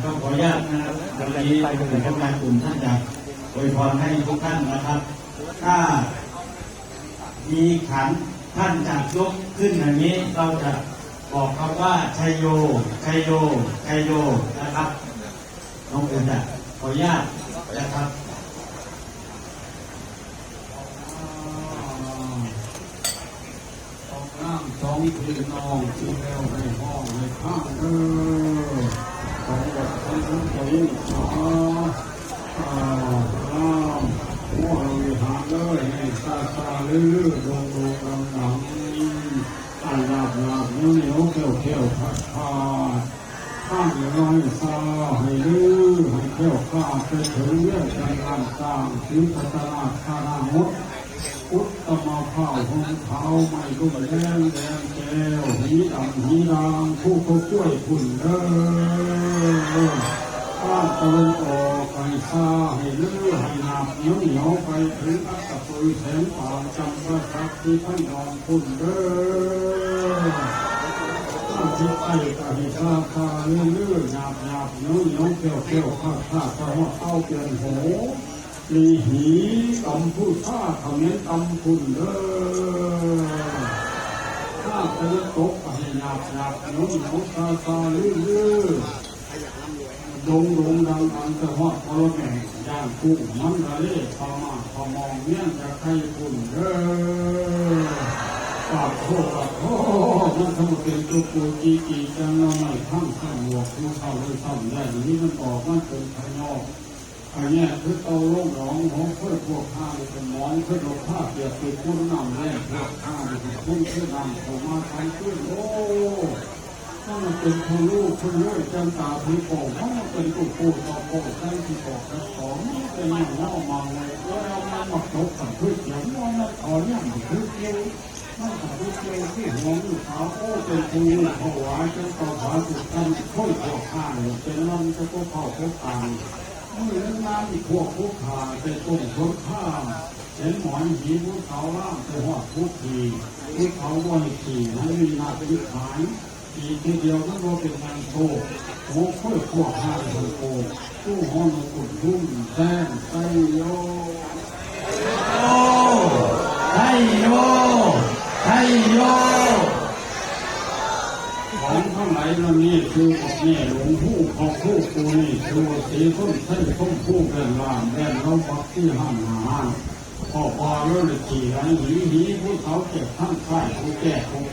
ก็ขออนุญาตนะครับวันนี้เป็นการกลุ่มท่านอยากอวยพรให้ทุกท่านนะครับถ้ามีขันท่านจะยกขึ้นอย่างนี้เราจะบอกคำว่าชัยโยชัยโยชัยโยนะครับน้องเอิญขออนุญาตนะครับสองพี่น้องที่แล้วให้ห้องให้ข้างสองบททั้งทุกคนหัววิหารเลยให้ซาซาลื่นลงหลังอันหลับเหนียวเขี้ยวผัดข้างน้อยซาให้ลื่นให้เขี้ยวข้าไปถึงเรื่องการงานต่างถึงพัฒนาคารามดอุตตมะข้าวของเขาไม่ก็แดงแก้วหีดำหีดางผู้เขาช่วยคุณบ้านตะวันออกไปซาให้ลื่นให้หนักเหนียวไปถึงอัตตปือแสงป่าจำประทับที่ท่านยอมคุณจิตใจกายซาคาลื่นหยาบเหนียวเขี้ยวข้าจะว่าเอาเปลี่ยนโหลีหีตำผู้ท่าทำเน้นตำคุณถ้าจะตกไปหยาบเหนียวซาลื่นดงดังจะหอดพอแม่ย่างกุ้งมันระเล่พมองเงี้ยจะใครคุณปากโคมันทำเป็นตัวปูจีจังเราไม่ทั้งหมวกที่เขาเลยทำได้นี้มันออกมันเป็นภายนอกอันนี้คือเอาล่มหลงของเพื่อพวกข้าเป็นหมอนเพื่อลงผ้าเปียกเป็นคุ้นนำแรกพวกข้าเป็นคุ้นเพื่อนำผมมาทำขึ้นโอ้ถ้ามันเป็นคนลูกคนด้วยจันตาผีโป่งถ้ามันเป็นกุ๊กปูต่อโป่งได้ผีโป่งแล้วของเป็นอย่างว่ามาเลยแล้วมันมาตกกับพืชเขียวมันขอเนี่ยมันพืชเขียวมันกับพืชเขียวที่หัวมือขาวโอ้เป็นคนลูกเขาหวานจนต่อขาสุดกันค่อยพวกข้าเลยเป็นมันจะก็เข้าพวกต่างเมื่อน้ำอีกพวกผู้ขาเป็นต้นต้นข้ามเห็นหมอนหีผู้เขาล่างไปหอดผู้ขี่ผู้เขาบ่อยขี่นั้นมีนาฬิกาขี่ทีเดียวก็ว่าเป็นงานโชว์โอ้ค่อยพวกข้าเป็นโตผู้ห้องกุ่นรุ่มแจ้งไซโยไทโยไทโยของข้างไหนนั่นนี่คือบอกนี่หลวงผู้ของผู้กูนี่คือสีต้นไส้ต้นผู้เป็นลานแดนเราบักที่ห้ามหาพ่อเลื่อนขี่ไหลหีผู้เขาเก็บทั้งใต้ผู้แก่ผู้